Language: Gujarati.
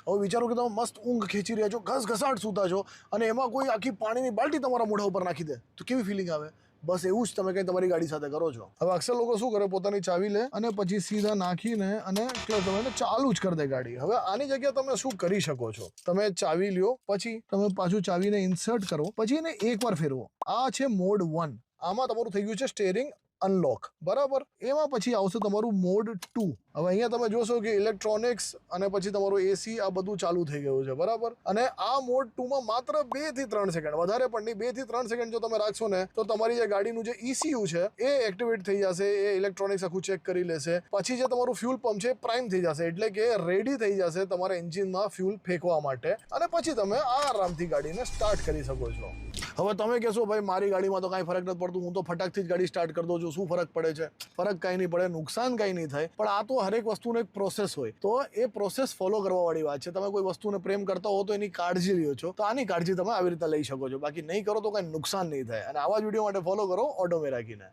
હવે વિચારો કે તમે મસ્ત ઊંઘ ખેંચી રહ્યા છો, ઘસઘસાટ સૂતા છો, અને એમાં કોઈ આખી પાણીની બાલ્ટી તમારા મોઢા ઉપર નાખી દે તો કેવી ફિલિંગ આવે? બસ એવું જ તમે કંઈ તમારી ગાડી સાથે કરો છો. હવે અક્સર લોકો શું કરે, પોતાની ચાવી લે અને પછી સીધા નાખીને અને તમે ચાલુ જ કરી દે ગાડી. હવે આની જગ્યાએ તમે શું કરી શકો છો? તમે ચાવી લ્યો, પછી તમે પાછું ચાવીને ઇન્સર્ટ કરો, પછી એને એકવાર ફેરવો. આ છે મોડ 1. આમાં તમારું થઈ ગયું છે સ્ટેરિંગ અનલોક, બરાબર. એમાં પછી આવશે તમારું મોડ 2. હવે અહીંયા તમે જોશો કે ઇલેક્ટ્રોનિક્સ અને પછી તમારું એસી આ બધું ચાલુ થઈ ગયું છે, બરાબર. અને આ મોડ 2માં માત્ર 2 થી 3 સેકન્ડ, વધારે પણ નહીં, 2 થી 3 સેકન્ડ જો તમે રાખશો ને તો તમારી જે ગાડીનું જે ECU છે એ એક્ટિવેટ થઈ જશે, એ ઇલેક્ટ્રોનિક્સ આખું ચેક કરી લેશે. પછી જે તમારું ફ્યુલ પંપ છે પ્રાઇમ થઈ જશે, એટલે કે રેડી થઈ જશે તમારા એન્જિનમાં ફ્યુલ ફેંકવા માટે, અને પછી તમે આરામથી ગાડીને સ્ટાર્ટ કરી શકો છો. હવે તમે કહેશો ભાઈ મારી ગાડીમાં તો કાંઈ ફરક નથી પડતું, હું તો ફટાકથી જ ગાડી સ્ટાર્ટ કરી દઉં છું, શું ફરક પડે છે? ફરક કાંઈ નહીં પડે, નુકસાન કાંઈ નહીં થાય, પણ આ તો હરેક વસ્તુનો એક પ્રોસેસ હોય, તો એ પ્રોસેસ ફોલો કરવાવાળી વાત છે. તમે કોઈ વસ્તુને પ્રેમ કરતા હો તો એની કાળજી લ્યો છો, તો આની કાળજી તમે આવી રીતે લઈ શકો છો. બાકી નહીં કરો તો કાંઈ નુકસાન નહીં થાય. અને આવા જ વિડીયો માટે ફોલો કરો ઓટોમેરાકીને.